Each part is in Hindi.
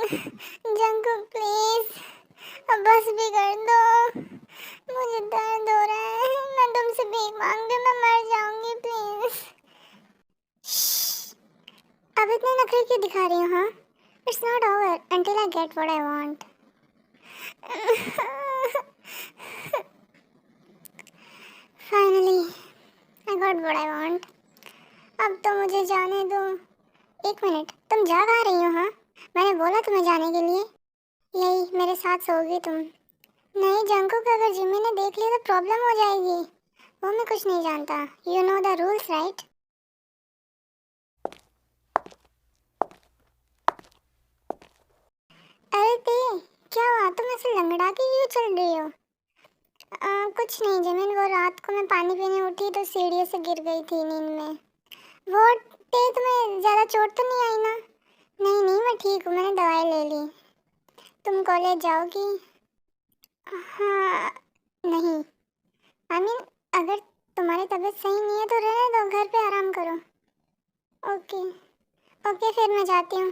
जंकुक प्लीज, अब बस भी कर दो। मुझे दर्द हो रहा है, मैं तुमसे भीख मांग रही हूँ, मैं मर जाऊंगी प्लीज। अब इतने नखरे क्यों दिखा रही हो? हाँ, it's not over until I get what I want. Finally I got what I want. अब तो मुझे जाने दो। एक मिनट, तुम जा कहाँ रही हो? हाँ, मैंने बोला तुम्हें जाने के लिए। यही मेरे साथ सोओगी तुम? नहीं जंकुक, अगर जिमी ने देख लिया तो प्रॉब्लम हो जाएगी। वो मैं कुछ नहीं जानता। You know the rules right? अरे ते, क्या हुआ? तुम ऐसे लंगड़ा के क्यों चल रही हो? कुछ नहीं जिमिन, वो रात को मैं पानी पीने उठी तो सीढ़ी से गिर गई थी नींद में। वो ते, तुम्हें ज़्यादा चोट तो नहीं आई ना? नहीं नहीं, मैं ठीक हूँ, मैंने दवाई ले ली। तुम कॉलेज जाओगी? हाँ, नहीं आई मीन, अगर तुम्हारी तबीयत सही नहीं है तो रहने दो, घर पे आराम करो। ओके ओके, फिर मैं जाती हूँ।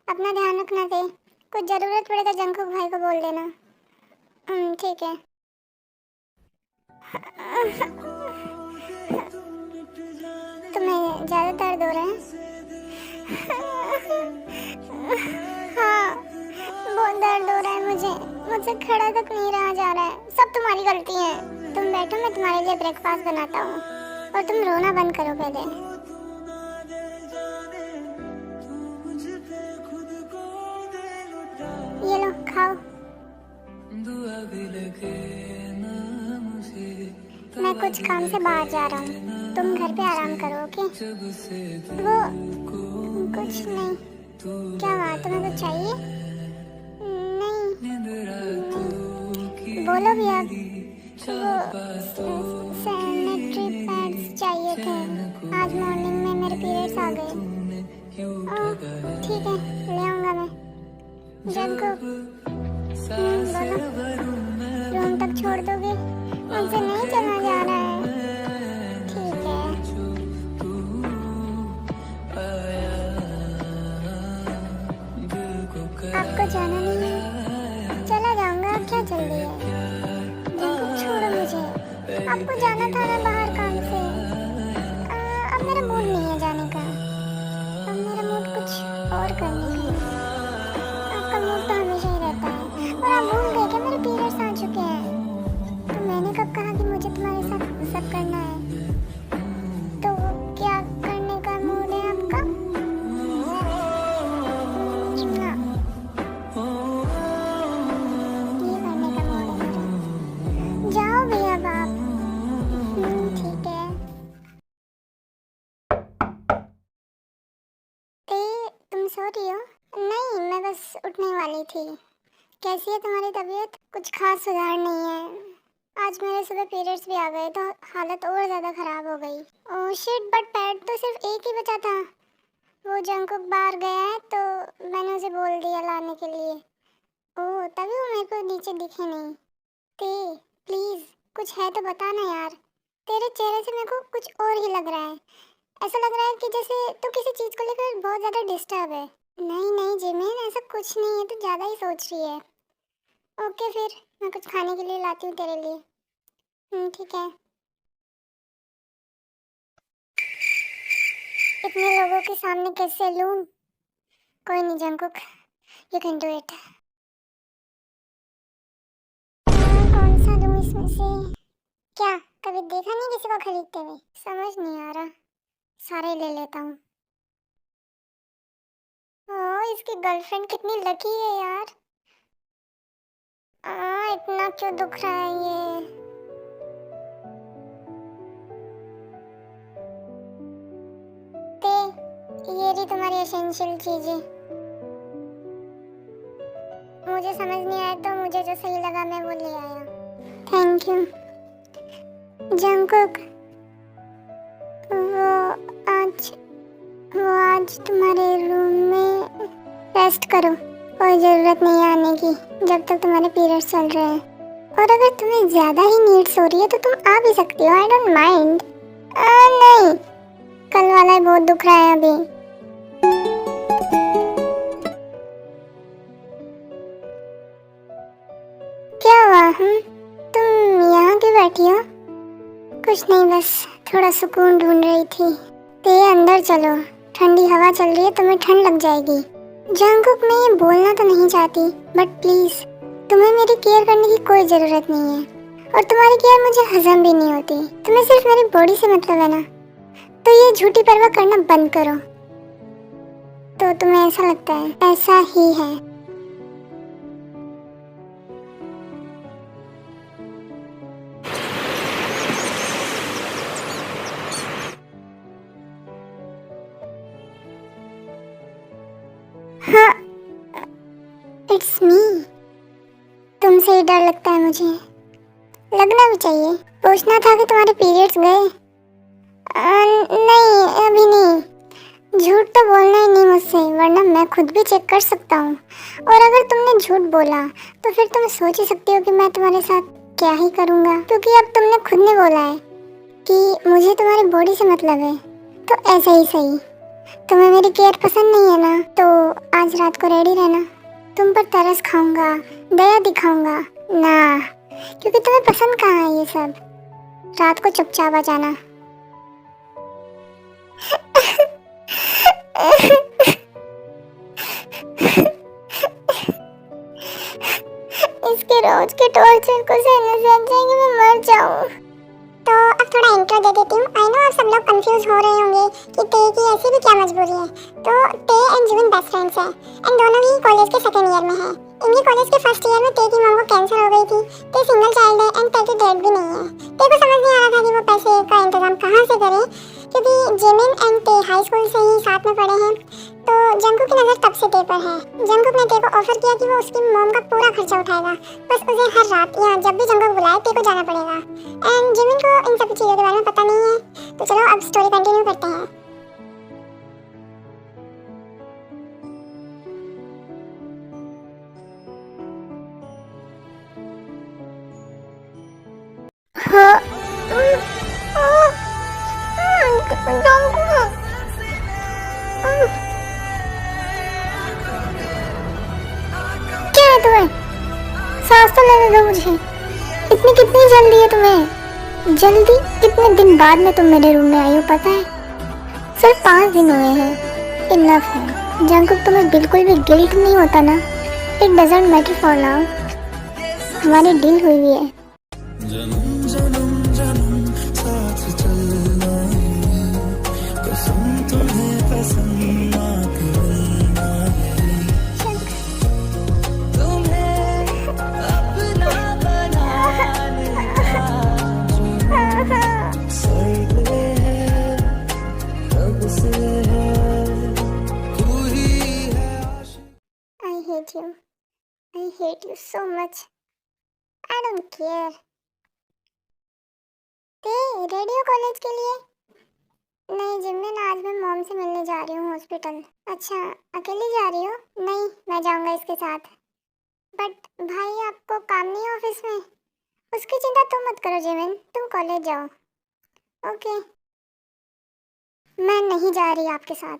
अपना ध्यान रखना थे, कुछ ज़रूरत पड़े तो जंकुक भाई को बोल देना। ठीक है। तुम्हें ज़्यादा दर्द हो रहा है? हाँ, बहुत दर्द हो रहा है मुझे, मुझसे खड़ा तक नहीं रहा जा रहा है। सब तुम्हारी गलती है। तुम बैठो, मैं तुम्हारे लिए ब्रेकफास्ट बनाता हूँ, और तुम रोना बंद करो पहले। ये लो, खाओ। मैं कुछ काम से बाहर जा रहा हूँ, तुम घर पे आराम करो। ओके? वो कुछ नहीं। क्या हुआ, तुम्हें कुछ चाहिए? नहीं नहीं, बोलो भी आप। वो सैनिटरी पैड्स चाहिए थे, आज मॉर्निंग में मेरे पीरियड्स आ गए। ठीक है, ले आऊँगा मैं। जंकुक, बोलो, रूम तक छोड़ दोगे? मुझसे नहीं चला जा रहा है। ठीक है। आपको जाना नहीं है? चला जाऊंगा, क्या जल्दी है? जंकुक छोड़ो मुझे, आपको जाना था ना बाहर काम से। अब मेरा मूड नहीं है जाने का, अब मेरा मूड कुछ और करने का है। आपका मूड तो हमेशा ही रहता है, और आप भूल गए क्या मेरे पीरियड्स आ चुके हैं? तो मैंने कब कहा कि मुझे तुम्हारे साथ सब करना है? तो क्या करने का मूड है आपका? ना, ये करने का मूड है मेरा। जाओ भी अब आप। ठीक है। तुम सो रही हो? नहीं, मैं बस उठने वाली थी। कैसी है तुम्हारी तबीयत? कुछ खास सुधार नहीं है। आज मेरे सुबह पीरियड्स भी आ गए तो हालत और ज़्यादा ख़राब हो गई। ओह शिट, बट पैड तो सिर्फ एक ही बचा था। वो जंकुक बाहर गया है तो मैंने उसे बोल दिया लाने के लिए। ओह, तभी वो मेरे को नीचे दिखे नहीं। ते, प्लीज़ कुछ है तो बता ना यार। तेरे चेहरे से मेरे को कुछ और ही लग रहा है। ऐसा लग रहा है कि जैसे तू किसी चीज़ को लेकर बहुत ज़्यादा डिस्टर्ब है। नहीं नहीं जिमिन, ऐसा कुछ नहीं है, तू ज़्यादा ही सोच रही है। ओके, फिर मैं कुछ खाने के लिए लाती हूँ तेरे लिए। ठीक है। इतने लोगों के सामने कैसे लूँ? कोई नहीं Jungkook, you can do it. कौन सा लूँ इसमें से? क्या कभी देखा नहीं किसी को खरीदते हुए? समझ नहीं आ रहा, सारे ले लेता हूँ। ओह, इसकी गर्लफ्रेंड कितनी लकी है यार। इतना क्यों दुख रहा है ये? ते, ये रही तुम्हारी एसेंशियल चीजें। मुझे समझ नहीं आया तो मुझे जो सही लगा मैं वो ले आया। Thank you. जंकुक, वो आज वो आज तुम्हारे रूम में रेस्ट करो, कोई ज़रूरत नहीं है आने की जब तक तुम्हारे पीरियड्स चल रहे हैं। और अगर तुम्हें ज़्यादा ही नीड्स हो रही है तो तुम आ भी सकती हो, आई डोंट माइंड। नहीं, कल वाला ही बहुत दुख रहा है अभी। तुम यहाँ क्यों बैठी हो? कुछ नहीं, बस थोड़ा सुकून ढूंढ रही थी। ते अंदर चलो, ठंडी हवा चल रही है, तुम्हें ठंड लग जाएगी। जंगकुक, मैं ये बोलना तो नहीं चाहती, बट प्लीज तुम्हें मेरी केयर करने की कोई जरूरत नहीं है, और तुम्हारी केयर मुझे हजम भी नहीं होती। तुम्हें सिर्फ मेरी बॉडी से मतलब है ना, तो ये झूठी परवाह करना बंद करो। तो तुम्हें ऐसा लगता है, ऐसा ही है। हाँ, इट्स मी। तुमसे ही डर लगता है मुझे, लगना भी चाहिए। पूछना था कि तुम्हारे पीरियड्स गए? नहीं, अभी नहीं। झूठ तो बोलना ही नहीं मुझसे, वरना मैं खुद भी चेक कर सकता हूँ। और अगर तुमने झूठ बोला तो फिर तुम सोच ही सकती हो कि मैं तुम्हारे साथ क्या ही करूँगा, क्योंकि अब तुमने खुद ने बोला है कि मुझे तुम्हारी बॉडी से मतलब है। तो ऐसा ही सही, तुम्हें मेरी केयर पसंद नहीं है ना, तो आज रात को रेडी रहना। तुम पर तरस खाऊंगा, दया दिखाऊंगा ना, क्योंकि तुम्हें पसंद कहाँ है ये सब। रात को चुपचाप आ जाना। इसके रोज के टॉर्चर को सहने से अच्छा है कि मैं मर जाऊं। तो अब थोड़ा इंट्रो दे देती हूँ। आई नो आप सब लोग कंफ्यूज हो रहे होंगे कि ते की ऐसी भी क्या मजबूरी है। तो ते एंड जिमिन बेस्ट फ्रेंड्स हैं, एंड दोनों ही कॉलेज के सेकंड ईयर में हैं। इनके कॉलेज के फर्स्ट ईयर में ते की मॉम को कैंसर हो गई थी। ते सिंगल चाइल्ड है एंड ते की डैड भी नहीं है। ते को समझ नहीं आ रहा था कि वो पैसे का इंतजाम कहाँ से करे, क्योंकि जिमिन एंड ते हाई स्कूल से ही साथ में पढ़े हैं। तो जंगकुक की नज़र तब से ते पर है। जंगकुक ने ते को ऑफर किया कि वो उसकी मॉम का पूरा खर्चा उठाएगा, बस उसे हर रात या जब भी जंगकुक बुलाए ते को जाना पड़ेगा। एंड जिमिन को इन सब चीज़ों के बारे में पता नहीं है। तो चलो अब स्टोरी कंटिन्यू करते हैं। हाँ, क्या है तुम्हें? सांस तो लेने दो मुझे। इतनी कितनी जल्दी है तुम्हें? जल्दी? कितने दिन बाद में तुम मेरे रूम में आई हो पता है? सिर्फ 5 दिन हुए हैं, इनफ है। जंगकुक, तुम्हें बिल्कुल भी गिल्ट नहीं होता ना? It doesn't matter for now, हमारी डील हुई है। जन्म जन्म जन्म साथ चलना है, कसम तुम्हें कसम ना करना है, तुम्हें अपना बनाने का सर पे है, कब से है, तू ही है। I hate you so much. I don't care. ते रेडी हो कॉलेज के लिए? नहीं जिमिन, आज मैं मॉम से मिलने जा रही हूँ हॉस्पिटल। अच्छा, अकेली जा रही हो? नहीं, मैं जाऊँगा इसके साथ। बट भाई आपको काम नहीं है ऑफिस में? उसकी चिंता तुम मत करो जिमिन, तुम कॉलेज जाओ। ओके। मैं नहीं जा रही आपके साथ।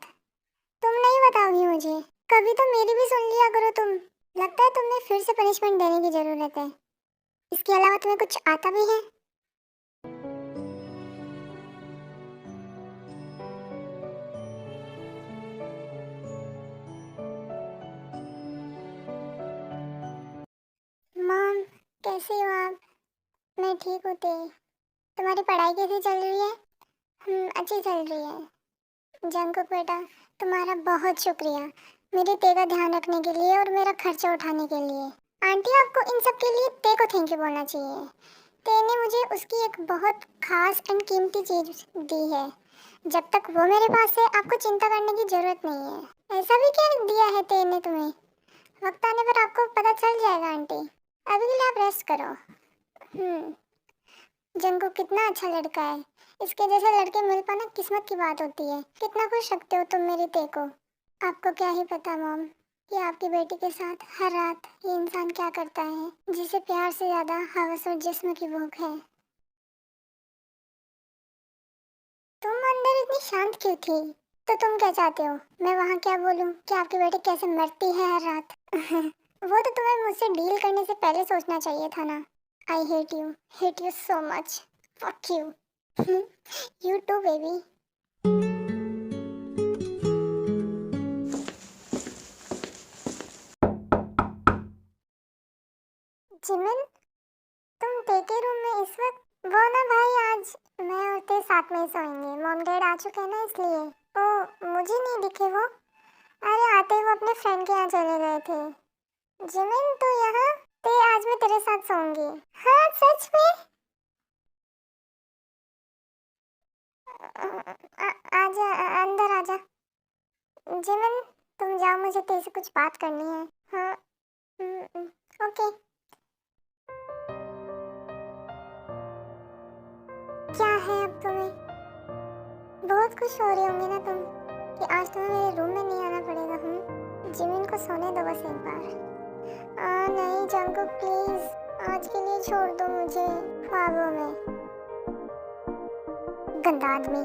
तुम नहीं बताओगी मुझे? कभी तो मेरी भी सुन लिया करो तुम। लगता है तुम्हें फिर से पनिशमेंट देने की जरूरत है। इसके अलावा तुम्हें कुछ आता भी है? मॉम, कैसे हो आप? मैं ठीक हूँ ते। तुम्हारी पढ़ाई कैसी चल रही है? अच्छी चल रही है। जंगकुक बेटा, तुम्हारा बहुत शुक्रिया मेरे ते का ध्यान रखने के लिए और मेरा खर्चा उठाने के लिए। आंटी, आपको इन सब के लिए ते को थैंक यू बोलना चाहिए। ते ने मुझे उसकी एक बहुत खास एंड कीमती चीज दी है। जब तक वो मेरे पास है आपको चिंता करने की जरूरत नहीं है। ऐसा भी क्या दिया है ते ने तुम्हें? वक्त आने पर आपको पता चल जाएगा आंटी। अभी के लिए आप रेस्ट करो। जंगकुक कितना अच्छा लड़का है। इसके जैसे लड़के मिल पाना किस्मत की बात होती है। कितना खुश रखते हो तुम मेरी ते को। आपको क्या ही पता मॉम कि आपकी बेटी के साथ हर रात ये इंसान क्या करता है, जिसे प्यार से ज्यादा हवस और जिस्म की भूख है। तुम अंदर इतनी शांत क्यों थी? तो तुम क्या चाहते हो मैं वहाँ क्या बोलूँ कि आपकी बेटी कैसे मरती है हर रात? वो तो तुम्हें मुझसे डील करने से पहले सोचना चाहिए था ना। I hate you so much, fuck you. You too baby. Jimin, तुम तेरे रूम में इस वक्त? वो ना भाई, आज मैं और ते साथ में ही सोएंगे, मॉम डैड आ चुके हैं ना इसलिए। ओ मुझे नहीं दिखे वो। अरे आते ही वो अपने फ्रेंड के यहाँ चले गए थे। जिमिन तू यहाँ? ते आज मैं तेरे साथ सोऊंगी। हाँ सच में? आजा अंदर आजा। जिमिन तुम जाओ, मुझे तेरे से कुछ बात करनी है। हाँ ओके। क्या है अब तुम्हें? बहुत खुश हो रही होंगी ना तुम कि आज तुम्हें मेरे रूम में नहीं आना पड़ेगा। जिमिन को सोने दो बस एक बार। नहीं जंकुक प्लीज, आज के लिए छोड़ दो मुझे ख्वाबों में। गंदा आदमी।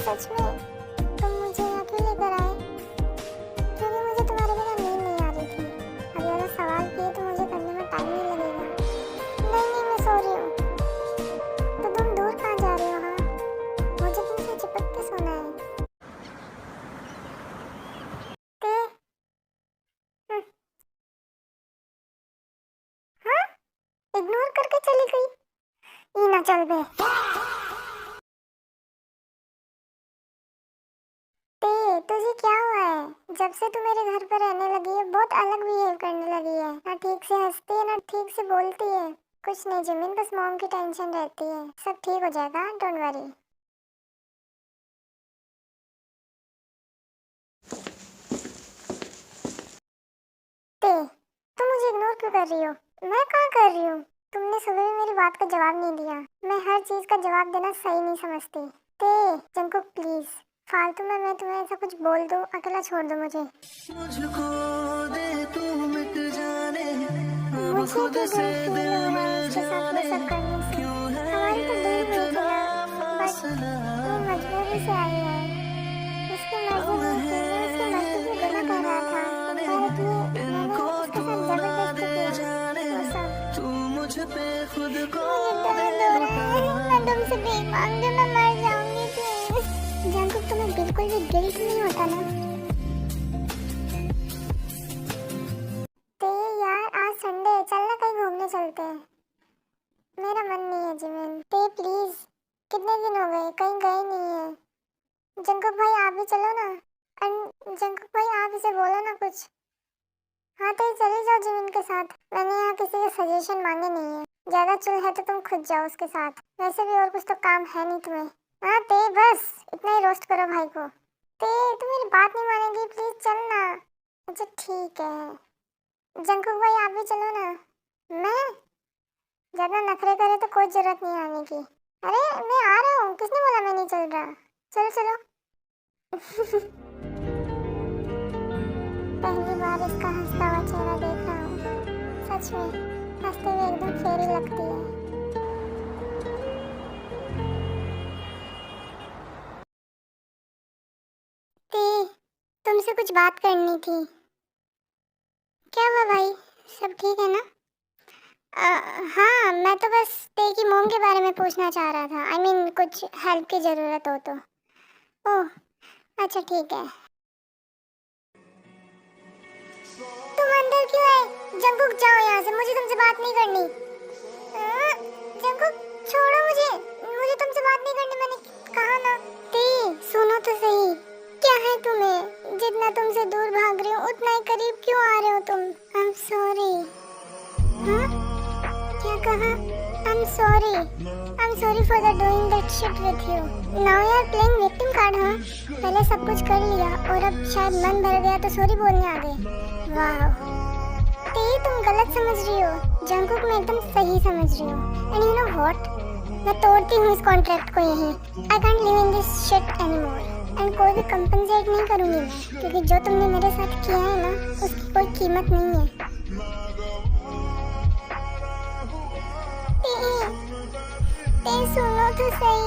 सच में तुम मुझे यहाँ क्यों लेकर आए? क्योंकि मुझे तुम्हारे बिना नींद नहीं आ रही थी। अब ज़्यादा सवाल किए तो मुझे करने में टाइम नहीं लगेगा। नहीं मैं सो रही हूँ। तो तुम दूर कहाँ जा रहे हो? हाँ मुझे तुमसे चिपक के सोना है। हाँ इग्नोर करके चली गई। ये ना चल बे। तुझे क्या हुआ है? जब से तू मेरे घर पर रहने लगी है बहुत अलग बिहेव करने लगी है। ना ठीक से हंसती है ना ठीक से बोलती है। कुछ नहीं जिमिन, बस मॉम की टेंशन रहती है। सब ठीक हो जाएगा, डोंट वरी। तुम मुझे इग्नोर क्यों कर रही हो? मैं कहाँ कर रही हूँ? तुमने सुबह भी मेरी बात का जवाब नहीं दिया। मैं हर चीज का जवाब देना सही नहीं समझती। जंकुक प्लीज, फालतू में मैं तुम्हें ऐसा कुछ बोल दूं, अकेला छोड़ दो मुझे। मुझको दे तू मिट जाने, अब खुद से दिल मिल जाने, क्यों है हमारी तो दिल नहीं चला, बस ये मजबूरी से आई है। उसकी मर्जी नहीं थी, उसकी मर्जी की गुनाह कर रहा था, पर मैंने उसके साथ जबरदस्ती की। वो सब तू मुझ पे खुद को दे रहा है। मैं तुमसे भीख मांग दूं, मैं मर जाऊंगी प्लीज। जंकुक तुम्हें बिल्कुल भी गिल्ट नहीं होता ना? यार आज संडे है, चल ना कहीं घूमने चलते हैं। मेरा मन नहीं है जिमिन। प्लीज, कितने दिन हो गए कहीं गए नहीं है। जंकुक भाई आप भी चलो ना। जंकुक भाई आप इसे बोलो ना कुछ। हाँ तो चले जाओ जिमिन के साथ। मैंने यहाँ किसी के सजेशन मांगे नहीं है। ज्यादा चुल है तो तुम खुद जाओ उसके साथ। वैसे भी और कुछ तो काम है नहीं तुम्हें। हाँ बस इतना ही रोस्ट करो भाई को। तू मेरी बात नहीं मानेगी, प्लीज चल ना। अच्छा ठीक है। जंकुक भाई आप भी चलो ना। मैं? ज्यादा नखरे करे तो कोई जरूरत नहीं आने की। अरे मैं आ रहा हूँ, किसने बोला मैं नहीं चल रहा? चलो चलो। पहली बार इसका हंसता हुआ चेहरा देख रहा हूँ। सच में हंसते हुए एकदम फेरी लगती है। तुमसे कुछ बात करनी थी। क्या हुआ भाई, सब ठीक है ना? हाँ मैं तो बस ते की मोम के बारे में पूछना चाह रहा था। I mean, कुछ हेल्प की जरूरत हो तो। ओह अच्छा ठीक है। तुम अंदर क्यों आए? जंकुक जाओ यहाँ से, मुझे तुमसे बात नहीं करनी। जंकुक छोड़ो मुझे तुमसे बात नहीं करनी, मैंने कहा ना। सुनो तो सही, क्या है तुम्हें? जितना तुमसे दूर भाग रही हूँ उतना ही करीब क्यों आ रहे हो तुम? I'm sorry। हाँ? क्या कहा? I'm sorry for the doing that shit with you. Now you are playing victim card, हाँ? पहले सब कुछ कर लिया और अब शायद मन भर गया तो सॉरी बोलने आ गए। वाह। तुम गलत समझ रही हो, जंगकुक मैं एकदम सही समझ रही हूँ। एंड यू नो व्हाट, मैं तोड़ती हूँ इस कॉन्ट्रैक्ट को यहीं। I can't live in this shit anymore. And कोई भी कंपनसेट नहीं करूँगी मैं, क्योंकि जो तुमने मेरे साथ किया है ना, उसकी कोई कीमत नहीं है। ते सुनो तो सही।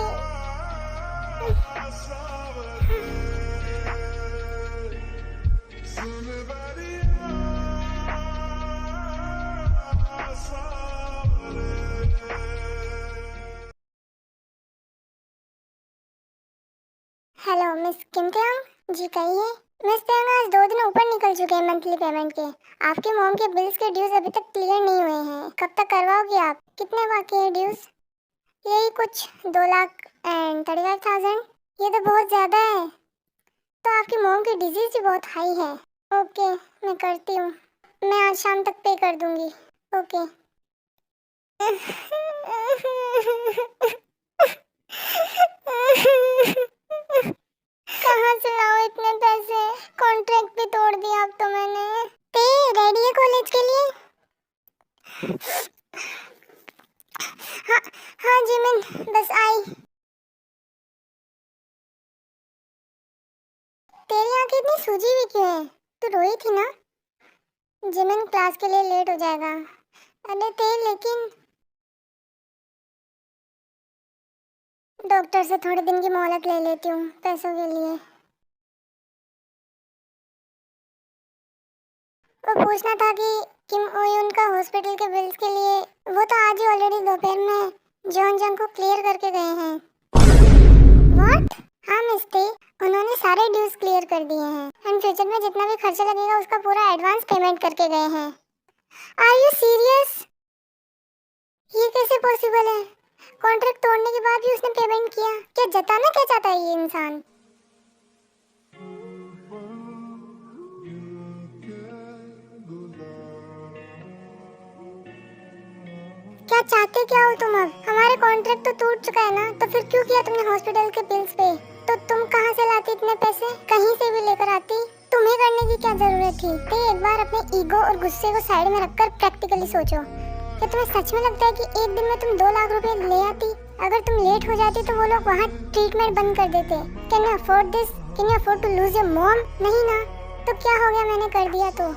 हेलो मिस किम तेंग जी, कहिए। मिस तेंग आज 2 दिन ऊपर निकल चुके हैं मंथली पेमेंट के। आपके मॉम के बिल्स के ड्यूज अभी तक क्लियर नहीं हुए हैं। कब तक करवाओगे आप? कितने बाकी है ड्यूज? यही कुछ 2,35,000। ये तो बहुत ज़्यादा है। तो आपकी मॉम की डिजीज भी बहुत हाई है। ओके, मैं करती हूँ। मैं आज शाम तक पे कर दूँगी। ओके। कहाँ से लाऊं इतने पैसे? कॉन्ट्रैक्ट भी तोड़ दिया अब तो मैंने। ते रेडी है कॉलेज के लिए? हाँ हाँ जी, मैं बस आई। तेरी आंखें इतनी सूजी हुई क्यों है? तू रोई थी ना? जिमिन क्लास के लिए लेट हो जाएगा। अरे ते लेकिन डॉक्टर से थोड़े दिन की मोहलत ले लेती हूँ पैसों के लिए। वो पूछना था कि किम ओयुन का हॉस्पिटल के बिल्स के लिए, वो तो आज ही ऑलरेडी दोपहर में जॉन जंग को क्लियर करके गए हैं। व्हाट? हाँ मिस्टी, उन्होंने सारे ड्यूज क्लियर कर दिए हैं एंड फ्यूचर में जितना भी खर्चा लगेगा उसका पूरा एडवांस पेमेंट करके गए हैं। Are you serious? ये कैसे पॉसिबल है? कॉन्ट्रैक्ट तोड़ने के बाद भी उसने पेमेंट किया। क्या जताना क्या चाहता है ये इंसान? क्या चाहते क्या हो तुम? अब हमारे कॉन्ट्रैक्ट तो टूट चुका है ना, तो फिर क्यों किया तुमने हॉस्पिटल के बिल्स पे? तो तुम कहाँ से लाती इतने पैसे? कहीं से भी लेकर आती। तुम्हें करने की क्या जरूरत थी? तो एक बार अपने ईगो और गुस्से को साइड में रखकर प्रैक्टिकली सोचो। क्या तुम्हें सच में लगता है कि एक दिन में तुम 2 लाख रुपए ले आती? अगर तुम लेट हो जाती तो वो लोग वहाँ ट्रीटमेंट बंद कर देते। Can you afford this? Can you afford to lose your mom? नहीं ना। तो क्या हो गया मैंने कर दिया तो?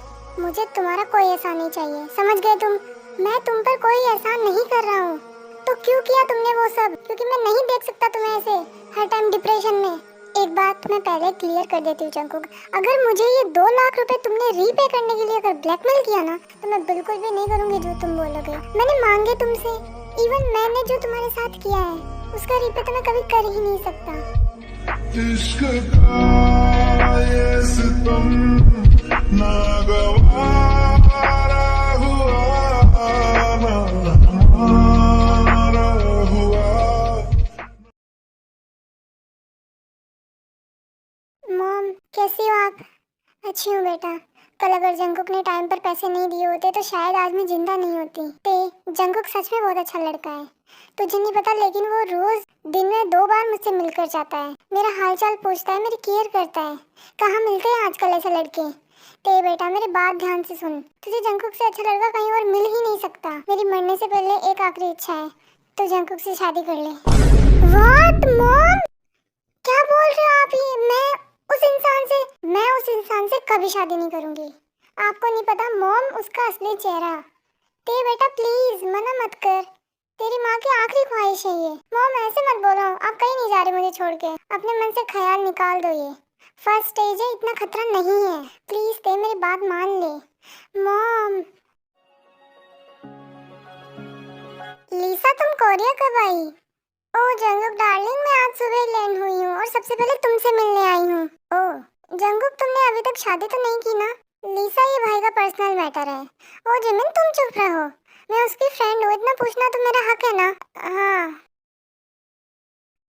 मुझे तुम्हारा कोई एहसान नहीं चाहिए, समझ गए तुम? मैं तुम पर कोई एहसान नहीं कर रहा हूँ। तो क्यों किया तुमने वो सब? क्योंकि मैं नहीं देख सकता तुम्हें ऐसे हर टाइम डिप्रेशन में। एक बात मैं पहले क्लियर कर देती हूँ जंगकुक, अगर मुझे ये 2 लाख रुपए तुमने रीपे करने के लिए अगर ब्लैकमेल किया ना, तो मैं बिल्कुल भी नहीं करूँगी जो तुम बोलोगे। मैंने मांगे तुमसे, इवन मैंने जो तुम्हारे साथ किया है उसका रीपे तो मैं कभी कर ही नहीं सकता। इश्क का ये सितम नागवारा मॉम, कैसी हो आप? अच्छी हूँ बेटा। कल अगर जंगकुक ने टाइम पर पैसे नहीं दिए होते तो शायद आज मैं जिंदा नहीं होती। ते जंगकुक सच में बहुत अच्छा लड़का है, तुझे नहीं पता, लेकिन वो रोज दिन में 2 बार मुझसे मिलकर जाता है, मेरा हालचाल पूछता है, मेरी केयर करता है। कहाँ मिलते हैं आजकल ऐसे लड़के? ते बेटा मेरी बात ध्यान से सुन, तुझे जंगकुक से अच्छा लड़का कहीं और मिल ही नहीं सकता। मेरी मरने से पहले एक आखिरी इच्छा है, तू जंगकुक से शादी कर ले। What mom? क्या बोल रहे हो आप ये? मैं उस इंसान से कभी शादी नहीं करूंगी। आपको नहीं पता मॉम उसका असली चेहरा। ते बेटा प्लीज मना मत कर, तेरी माँ की आखिरी ख्वाहिश है ये। मॉम ऐसे मत बोलो, आप कहीं नहीं जा रहे मुझे छोड़ के। अपने मन से ख्याल निकाल दो, ये फर्स्ट स्टेज है, इतना खतरा नहीं है। प्लीज ते मेरी बात मान ले। मॉम। लीसा तुम कोरिया कब आई? ओह जंगकुक डार्लिंग, मैं आज सुबह लैंड हुई हूँ और सबसे पहले तुमसे मिलने आई हूँ। ओह जंगकुक, तुमने अभी तक शादी तो नहीं की ना? लीसा ये भाई का पर्सनल मैटर है। ओ जिमिन तुम चुप रहो, मैं उसकी फ्रेंड हूँ, इतना पूछना तो मेरा हक है ना। हाँ,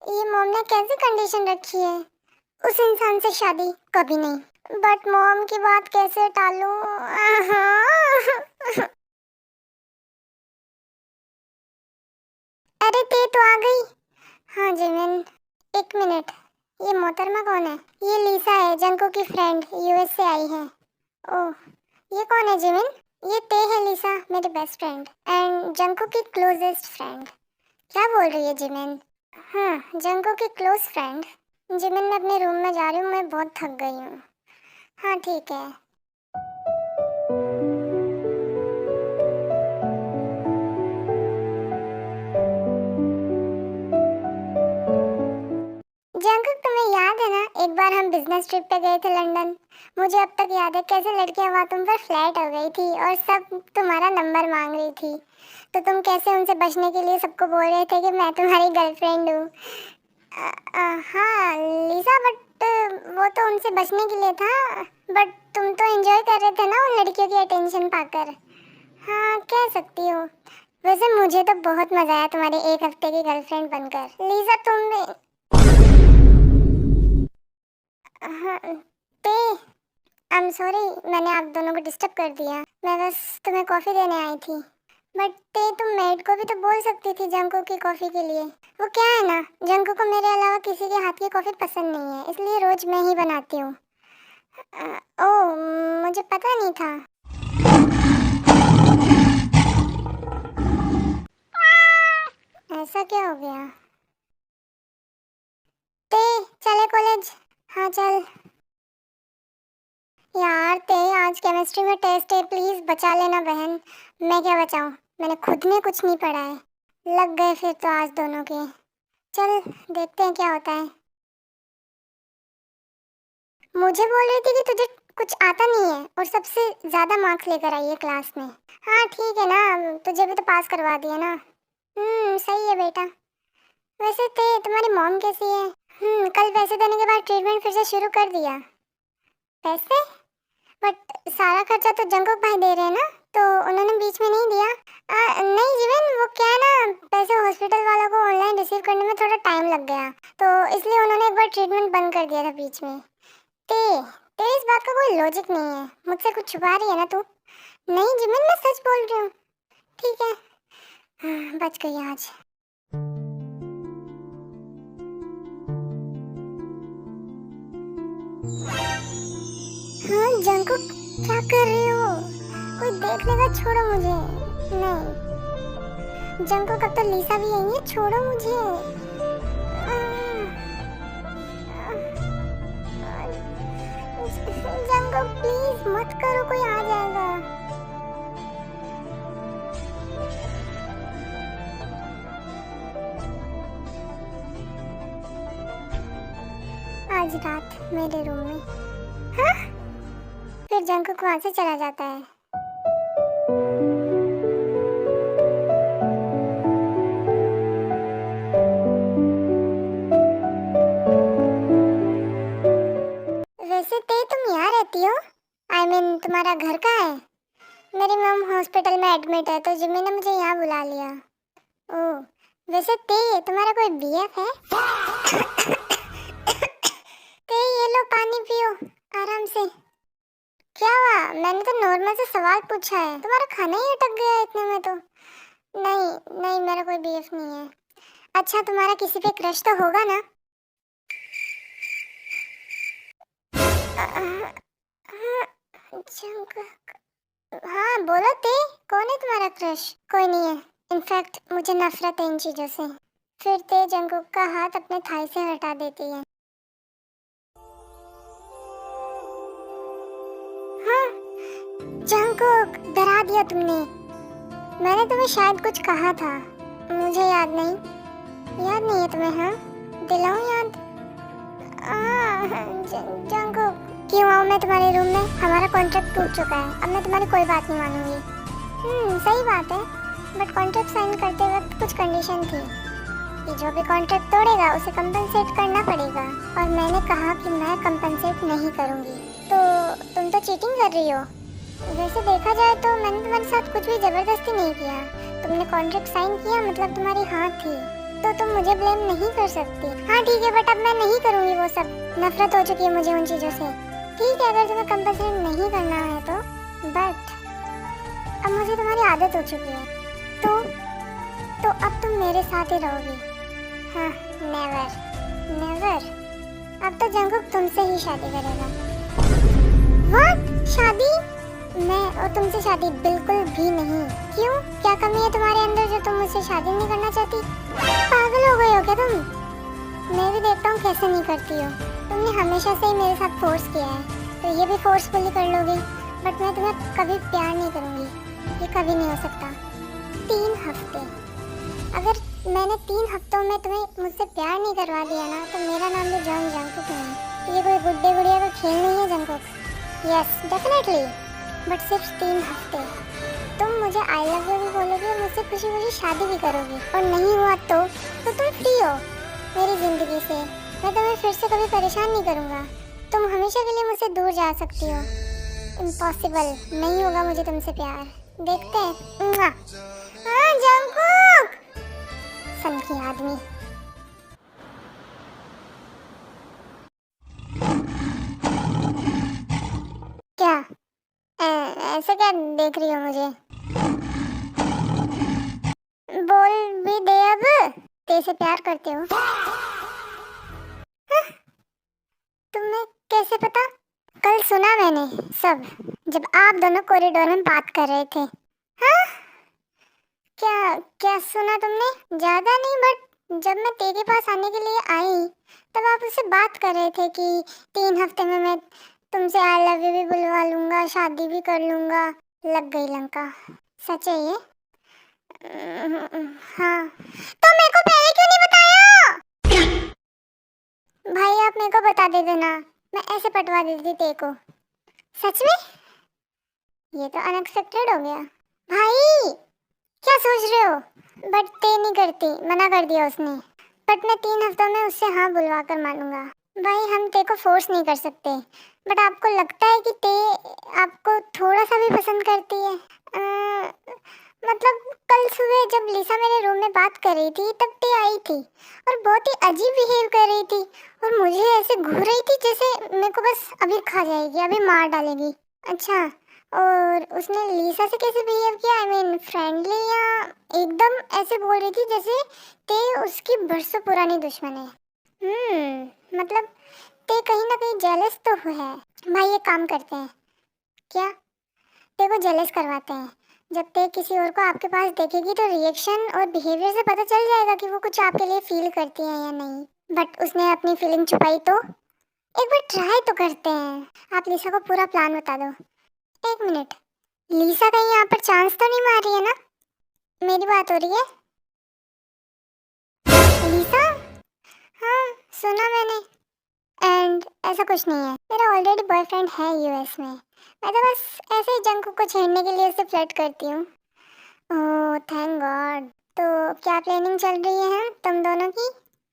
ये मॉम ने कैसी कंडीशन रखी है? उस इंसान से शादी कभी नहीं। बट मॉम की बात कैसे टालूं? अरे ते तो आ गई। हाँ जिमिन, एक मिनट, ये मोहतरमा कौन है? ये लीसा है, जंगकुक की फ्रेंड, यूएस से आई है। ओह ये कौन है जिमिन? ये ते है लिसा, मेरी बेस्ट फ्रेंड एंड जंकुक की क्लोजेस्ट फ्रेंड। क्या बोल रही है जिमिन? हाँ, जंकुक की क्लोज फ्रेंड। जिमिन, मैं अपने रूम में जा रही हूँ, मैं बहुत थक गई हूँ। हाँ ठीक है। जंकुक, तुम्हें याद है ना, एक बार हम बिजनेस ट्रिप पे गए थे लंदन। मुझे अब तक याद है कैसे लड़कियां वहाँ तुम पर फ्लैट हो गई थी और सब तुम्हारा नंबर मांग रही थी। तो तुम कैसे उनसे बचने के लिए सबको बोल रहे थे कि मैं तुम्हारी गर्लफ्रेंड हूँ। हाँ लिसा, बट वो तो उनसे बचने के लिए था। बट तुम तो एंजॉय कर रहे थे ना उन लड़कियों की अटेंशन पाकर। हाँ, कह सकती हो। वैसे मुझे तो बहुत मजा आया तुम्हारी एक हफ्ते की गर्लफ्रेंड बनकर। लिसा तुम भी। हाँ, ते आई एम सॉरी, मैंने आप दोनों को डिस्टर्ब कर दिया। मैं बस तुम्हें कॉफ़ी देने आई थी। बट ते, तुम मेड को भी तो बोल सकती थी जंको की कॉफ़ी के लिए। वो क्या है ना, जंको को मेरे अलावा किसी के हाथ की कॉफ़ी पसंद नहीं है, इसलिए रोज मैं ही बनाती हूँ। ओह, मुझे पता नहीं था। ऐसा क्या हो गया? ते, चले कॉलेज। हाँ चल। यार ते, आज केमिस्ट्री में टेस्ट है, प्लीज बचा लेना बहन। मैं क्या बचाऊं, मैंने खुद ने कुछ नहीं पढ़ा है। लग गए फिर तो आज दोनों के। चल देखते हैं क्या होता है। मुझे बोल रही थी कि तुझे कुछ आता नहीं है और सबसे ज्यादा मार्क्स लेकर आई है क्लास में। हाँ ठीक है ना, तुझे भी तो पास करवा दिया ना। सही है बेटा। वैसे ते, तुम्हारी मॉम कैसी है? कल पैसे देने के बाद ट्रीटमेंट फिर से शुरू कर दिया। पैसे? बट सारा खर्चा तो जंकुक भाई दे रहे हैं ना, तो उन्होंने बीच में नहीं दिया? नहीं जीवन, वो क्या है ना, पैसे हॉस्पिटल वालों को ऑनलाइन रिसीव करने में थोड़ा टाइम लग गया, तो इसलिए उन्होंने एक बार ट्रीटमेंट बंद कर दिया था बीच में। ते, तेरी इस बात का कोई लॉजिक नहीं है, मुझसे कुछ छुपा रही है ना तू? नहीं जीवन, मैं सच बोल रही हूँ। ठीक है। बच गई आज। हाँ जंकुक, क्या कर रही हो? कोई देख लेगा, छोड़ो मुझे। नहीं जंकुक, अब तो लिसा भी यही है, छोड़ो मुझे। जंकुक प्लीज मत करो, कोई आ जाएगा। आज रात मेरे रूम में। हाँ? फिर जंकुक वहां से चला जाता है। वैसे ते, तुम यहाँ रहती हो? I mean, तुम्हारा घर कहाँ है? मेरी मम हॉस्पिटल में एडमिट है, तो जिम्मी ने मुझे यहाँ बुला लिया। ओह, वैसे ते, तुम्हारा कोई बीएफ है? ते, ये लो पानी पियो आराम से। क्या हुआ? मैंने तो नॉर्मल से सवाल पूछा है, तुम्हारा खाना ही अटक गया इतने में तो। नहीं नहीं, मेरा कोई बीएफ नहीं है। अच्छा, तुम्हारा किसी पे क्रश तो होगा ना? हाँ बोलो ते, कौन है तुम्हारा क्रश? कोई नहीं है, इनफैक्ट मुझे नफरत है इन चीजों से। फिर ते जंकुक का हाथ अपने थाई से हटा देती है। हाँ जंकुक, डरा दिया तुमने। मैंने तुम्हें शायद कुछ कहा था, मुझे याद नहीं। याद नहीं है तुम्हें? हाँ दिलाऊं याद? जंकुक, क्यों आऊं मैं तुम्हारे रूम में? हमारा कॉन्ट्रैक्ट टूट चुका है, अब मैं तुम्हारी कोई बात नहीं मानूंगी। सही बात है, बट कॉन्ट्रैक्ट साइन करते वक्त कुछ कंडीशन थी कि जो भी कॉन्ट्रैक्ट तोड़ेगा उसे कंपनसेट करना पड़ेगा, और मैंने कहा कि मैं कंपनसेट नहीं करूंगी। तो तुम तो चीटिंग कर रही हो। वैसे देखा जाए तो मैंने तुम्हारे साथ कुछ भी जबरदस्ती नहीं किया, तुमने कॉन्ट्रैक्ट साइन किया मतलब तुम्हारी हाँ थी, तो तुम मुझे ब्लेम नहीं कर सकती। हाँ ठीक है, बट अब मैं नहीं करूंगी वो सब, नफरत हो चुकी है मुझे उन चीजों से। ठीक है, अगर तुम्हें कंपलसेट नहीं करना है तो, बट अब मुझे तुम्हारी आदत हो चुकी है, तो अब तुम मेरे साथ ही रहोगी। हाँ, नेवर नेवर। अब तो जंकुक तुमसे ही शादी करेगा। व्हाट? शादी? मैं और और तुमसे शादी बिल्कुल भी नहीं। क्यों, क्या कमी है तुम्हारे अंदर जो तुम मुझसे शादी नहीं करना चाहती? पागल हो गई हो क्या तुम? मैं भी देखता हूँ कैसे नहीं करती हो। तुमने हमेशा से ही मेरे साथ फोर्स किया है, तो ये भी फोर्सफुली कर लोगी। बट मैं तुम्हें कभी प्यार नहीं करूँगी, ये कभी नहीं हो सकता। 3 हफ्ते, अगर मैंने 3 हफ्तों में तुम्हें मुझसे प्यार नहीं करवा दिया ना, तो मेरा नाम भी जॉन जंगकुक नहीं। ये कोई गुड्डे गुड़िया का खेल नहीं है जंगकुक। यस डेफिनेटली, बट सिर्फ 3 हफ्ते। तुम मुझे आई लव यू भी बोलोगी और मुझसे खुशी खुशी शादी भी करोगी, और नहीं हुआ तो तुम फ्री हो मेरी जिंदगी से। मैं तुम्हें फिर से कभी परेशान नहीं करूँगा। तुम हमेशा के लिए मुझसे दूर जा सकती हो। इम्पॉसिबल, नहीं होगा मुझे तुमसे प्यार। देखते हैं। हाँ जंगकुक, सन की आदमी। क्या ऐसे क्या देख रही हो मुझे? बोल भी दे अब, तेरे प्यार करते हो। हाँ, तुम्हें कैसे पता? कल सुना मैंने सब, जब आप दोनों कॉरिडोर में बात कर रहे थे। हाँ, क्या क्या सुना तुमने? ज्यादा नहीं, बट जब मैं तेरे पास आने के लिए आई तब आप उससे बात कर रहे थे कि 3 हफ्ते में मैं तुमसे आई लव यू भी बुलवा लूंगा, शादी भी कर लूंगा। लग गई लंका। सच है ये? हाँ, तो मेरे को पहले क्यों नहीं बताया? भाई आप मेरे को बता देते ना, मैं ऐसे पटवा देती तेरे को। सच में? ये तो अनएक्सपेक्टेड हो गया। भाई क्या सोच रहे हो? बट ते नहीं करती, मना कर दिया उसने। बट मैं 3 हफ्तों में उससे हाँ बुलवा कर मानूंगा। भाई हम ते को फोर्स नहीं कर सकते, बट आपको लगता है कि ते आपको थोड़ा सा भी पसंद करती है? मतलब कल सुबह जब लिसा मेरे रूम में बात कर रही थी तब ते आई थी और बहुत ही अजीब बिहेव कर रही थी, और मुझे ऐसे घूर रही थी जैसे मेरे को बस अभी खा जाएगी, अभी मार डालेगी। अच्छा, और उसने लिसा से कैसे बिहेव किया? आई मीन फ्रेंडली, या एकदम ऐसे बोल रही थी जैसे ते उसकी बरसों पुरानी दुश्मन है। मतलब ते कहीं ना कहीं जेलस तो है। भाई एक काम करते हैं, क्या ते को जेलस करवाते हैं। जब ते किसी और को आपके पास देखेगी तो रिएक्शन और बिहेवियर से पता चल जाएगा कि वो कुछ आपके लिए फील करती है या नहीं। बट उसने अपनी फीलिंग छुपाई तो एक बार ट्राई तो करते हैं। आप लिसा को पूरा प्लान बता दो। एक मिनट, लिसा कहीं यहाँ पर चांस तो नहीं मार रही है ना? मेरी बात हो रही है? लिसा? हाँ सुना मैंने। एंड ऐसा कुछ नहीं है, मेरा ऑलरेडी बॉयफ्रेंड है यूएस में। मैं तो बस ऐसे ही जंकू को छेड़ने के लिए उससे फ्लर्ट करती हूँ। Oh thank God. तो क्या प्लानिंग चल रही है तुम दोनों की?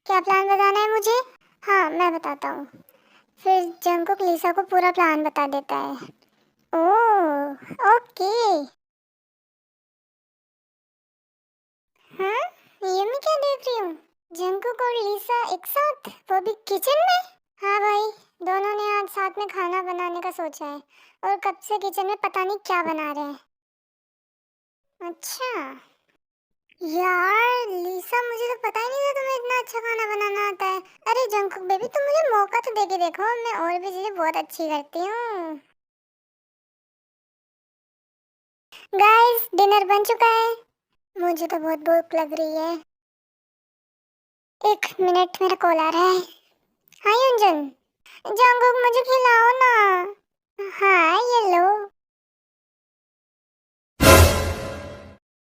क्या प्लान बताना है मुझे? हाँ मैं बताता हूँ। फिर जंकुक लिसा को पूरा प्लान बता देता है। Oh okay. हाँ, ये मैं क्या देख रही हूँ? जंकुक और लिसा एक साथ, वो भी किचन में? हाँ भाई, दोनों ने आज साथ में खाना बनाने का सोचा है और कब से किचन में पता नहीं क्या बना रहे हैं। अच्छा यार लिसा, मुझे तो पता ही नहीं था तुम्हें इतना अच्छा खाना बनाना आता है। अरे जंकुक बेबी, तुम मुझे मौका तो दे के देखो, मैं और भी चीजें बहुत अच्छी करती हूँ। गाइस डिनर बन चुका है, मुझे तो बहुत भूख लग रही है। 1 मिनट, मेरा कॉल आ रहा है। हाँ युंजन। जंकुक मुझे खिलाओ ना। हाँ ये लो।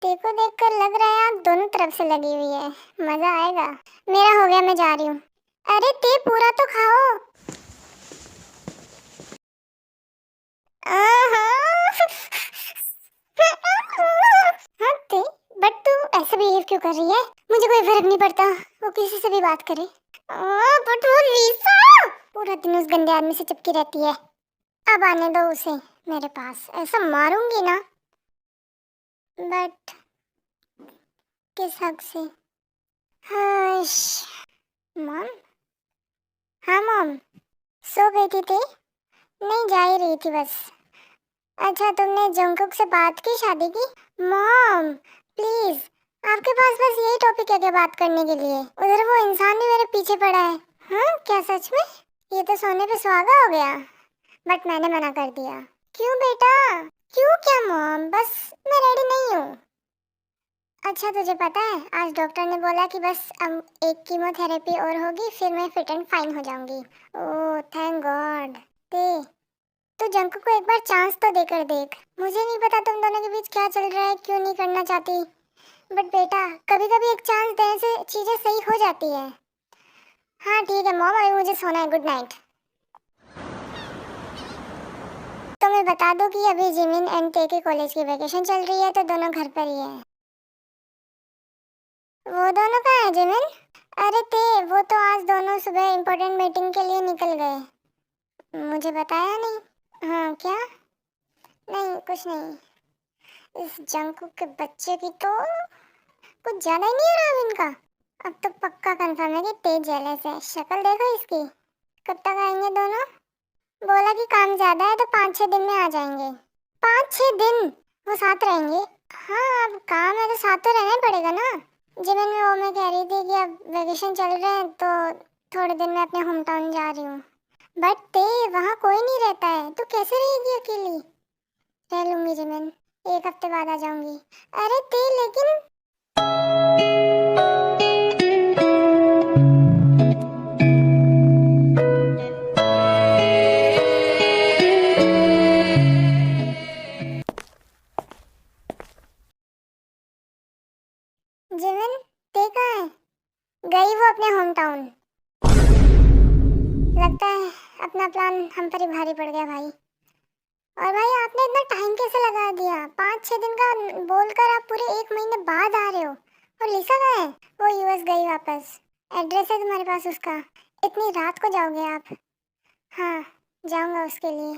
देखो देखकर लग रहा है आप दोनों तरफ से लगी हुई है, मजा आएगा। मेरा हो गया, मैं जा रही हूँ। अरे ते पूरा तो खाओ। हाँ ते, बट तू ऐसे बिहेव क्यों कर रही है? मुझे कोई फर्क नहीं पड़ता, वो किसी से भी बात करे। बट वो लीसा पूरा दिन उस गंदे आदमी से चिपकी रहती है। अब आने दो उसे मेरे पास, ऐसा मारूंगी ना। बट किस हक से? हाश। मॉम? हाँ मॉम। सो गई थी ते? नहीं जा ही रही थी बस। अच्छा तुमने जंकुक से बात की शादी की? मॉम प्लीज, आपके पास बस यही टॉपिक है क्या बात करने के लिए? उधर वो इंसान भी मेरे पीछे पड़ा है। हाँ क्या सच में? ये तो सोने पे सुहागा हो गया। बट मैंने मना कर दिया। क्यों बेटा? क्यों क्या मॉम, बस मैं रेडी नहीं हूँ। अच्छा तुझे पता है, आज डॉक्टर ने बोला कि बस अब एक कीमोथेरेपी और होगी, फिर मैं फिट एंड फाइन हो जाऊंगी। Oh thank God. ते तो जंकू को एक बार चांस तो देकर देख। मुझे नहीं पता तुम दोनों के बीच क्या चल रहा है, क्यों नहीं करना चाहती, बट बेटा कभी कभी एक चांस देने से चीजें सही हो जाती है। हाँ ठीक है मॉम, अभी मुझे सोना है, गुड नाइट। तो मैं बता दूं कि अभी जिमिन एंड ते के कॉलेज की वैकेशन चल रही है, तो दोनों घर पर ही है। वो दोनों कहाँ है जिमिन? अरे ते, वो तो आज दोनों सुबह इम्पोर्टेंट मीटिंग के लिए निकल गए। मुझे बताया नहीं। हाँ क्या? नहीं कुछ नहीं। इस जंकू के बच्चे की तो कुछ ज्यादा ही नहीं हो रहा इनका। अब तो पक्का कंफर्म है कि तेज जेलस है। शक्ल देखो इसकी। कब तक आएंगे दोनों? बोला कि काम ज्यादा है तो 5-6 दिन में आ जाएंगे। 5-6 दिन वो साथ रहेंगे? हाँ अब काम है तो साथ तो रहना ही पड़ेगा ना। जिमिन में वो मैं कह रही थी कि अब वैकेशन चल रहे हैं तो थोड़े दिन में अपने होम टाउन जा रही हूँ। बट ते वहाँ कोई नहीं रहता है, तो कैसे रहेगी अकेली? रह लूंगी जिमिन, 1 हफ्ते बाद आ जाऊंगी। अरे ते लेकिन जिमिन ते कहाँ है? गई वो अपने होम टाउन। लगता है अपना प्लान हम पर ही भारी पड़ गया भाई। और भाई आपने इतना टाइम कैसे लगा दिया? 5-6 दिन का बोलकर आप पूरे 1 महीने बाद आ रहे हो। और लिसा कहाँ है? वो यूएस गई वापस। एड्रेस है तुम्हारे पास उसका? इतनी रात को जाओगे आप? हाँ जाऊंगा उसके लिए।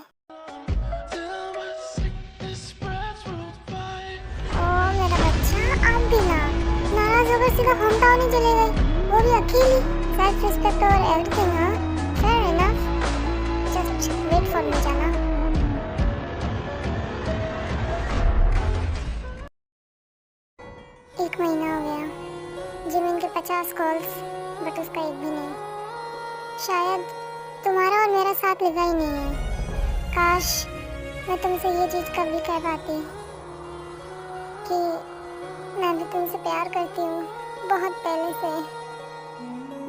ओ मेरा बच्चा, आप भी ना नाराज होकर सीधा होम टाउन ही चले गए, वो भी अकेली। सेल्फ रिस्पेक्ट और एवरीथिंग। हाँ fair enough, just wait for me जाना। एक महीना हो गया, जिमिन के 50 कॉल्स, बट उसका एक भी नहीं। शायद तुम्हारा और मेरा साथ लिखा ही नहीं है। काश मैं तुमसे ये चीज़ कभी कह पाती कि मैं भी तुमसे प्यार करती हूँ, बहुत पहले से।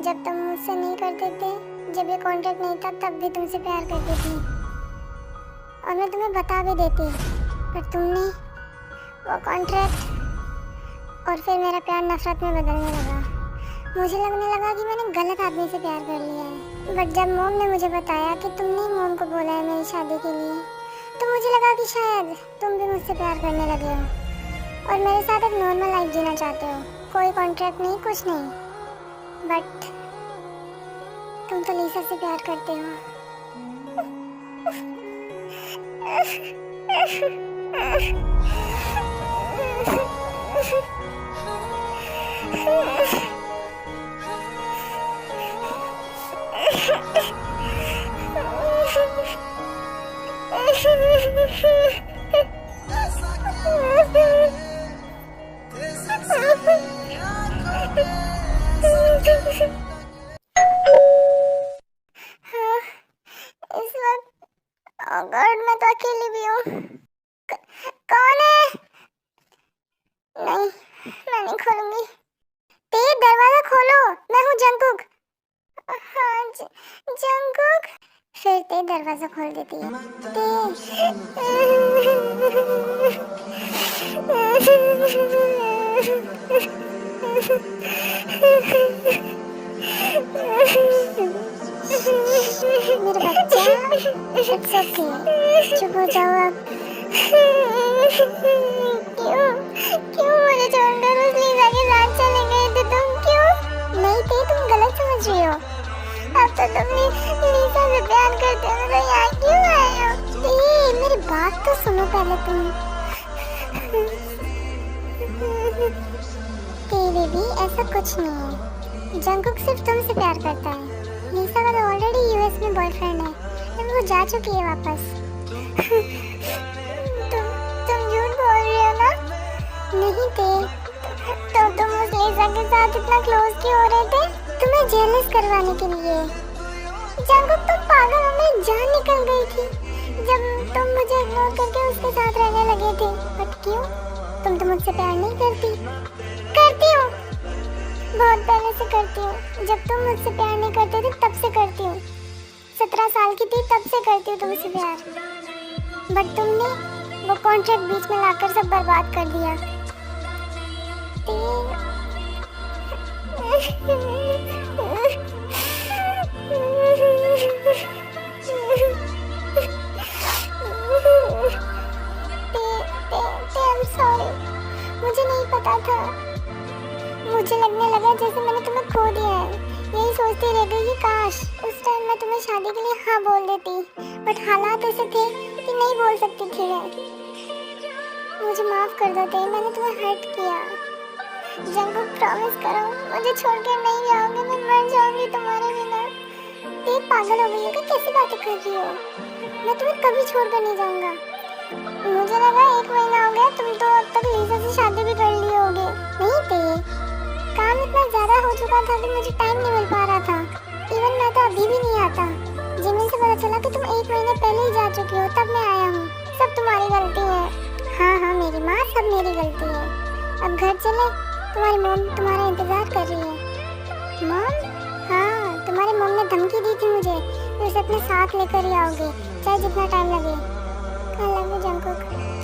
जब तुम मुझसे नहीं करते थे, जब ये कॉन्ट्रैक्ट नहीं था, तब भी तुमसे प्यार करती थी और मैं तुम्हें बता भी देती, पर तुमने वो कॉन्ट्रैक्ट और फिर मेरा प्यार नफरत में बदलने लगा। मुझे लगने लगा कि मैंने गलत आदमी से प्यार कर लिया है। बट जब मॉम ने मुझे बताया कि तुमने ही मॉम को बोला है मेरी शादी के लिए, तो मुझे लगा कि शायद तुम भी मुझसे प्यार करने लगे हो और मेरे साथ एक नॉर्मल लाइफ जीना चाहते हो। कोई कॉन्ट्रैक्ट नहीं, कुछ नहीं। बट तुम तो लिसा से प्यार करते हो। इस वक्त गॉड मैं तो अकेली भी हूँ। कौन है? नहीं मैं नहीं खोलूंगी। ते दरवाजा खोलो, मैं हूँ जंकुक। हाँ जंकुक। फिर ते दरवाजा खोल देती है। मेरा बच्चा, इट्स ओके, चुप हो जाओ आप। क्यों क्यों मुझे छोड़कर उस लीजा के साथ चले गए थे तुम? क्यों? नहीं थे, तुम गलत समझ रही हो। अब तो तुम लीजा से प्यार करते हो तो यहाँ क्यों आए हो? मेरी बात तो सुनो पहले तुम। बेबी ऐसा कुछ नहीं है, जंकुक सिर्फ तुमसे प्यार करता है। लीसा का तो ऑलरेडी यूएस में बॉयफ्रेंड है, वो जा चुकी है वापस। तुम झूठ बोल रही हो ना? नहीं थे तो तुम उस लीसा के साथ इतना क्लोज क्यों हो रहे थे? तुम्हें जेलस करवाने के लिए। जंकुक तुम पागल हो, मेरी जान निकल गई थी जब तुम मुझे इग्नोर करके उसके साथ रहने लगे थे, बट क्यों? तुम तो मुझसे प्यार नहीं करती। करती हूँ, बहुत पहले से करती हूँ। जब तुम मुझसे प्यार नहीं करते थे तब से करती हूँ। 17 साल की थी तब से करती हूँ तुमसे प्यार, बट तुमने वो कॉन्ट्रैक्ट बीच में लाकर सब बर्बाद कर दिया। I'm sorry, मुझे नहीं पता था। मुझे लगने लगा जैसे मैंने तुम्हें खो दिया है। यही सोचती रह गई कि काश उस टाइम मैं तुम्हें शादी के लिए हाँ बोल देती, बट हालात ऐसे थे कि नहीं बोल सकती थी मैं। मुझे माफ कर दो ते, मैंने तुम्हें हर्ट किया। जंगकुक प्रॉमिस करो मुझे छोड़ के नहीं जाओगे, मैं मर जाऊंगी तुम्हारे बिना। ते पागल हो गई हो क्या? कैसी बातें कर रही हो? मैं तुम्हें कभी छोड़कर नहीं जाऊंगा। मुझे लगा 1 महीना हो गया, तुम तो अब तक लीजा से शादी भी कर ली होगे। नहीं थे, काम इतना ज्यादा हो चुका था कि मुझे टाइम नहीं मिल पा रहा था। इवन मैं तो अभी भी नहीं आता। जिमिन से पता चला कि तुम 1 महीने पहले ही जा चुकी हो, तब मैं आया हूँ। सब तुम्हारी गलती है। हाँ मेरी माँ, सब मेरी गलती है। अब घर चले, तुम्हारी मॉम तुम्हारा इंतजार कर रही है। मॉम? हाँ, तुम्हारी मॉम ने धमकी दी थी मुझे कि उसे अपने साथ लेकर ही आओगे, चाहे जितना टाइम लगे। I love you, Jungkook.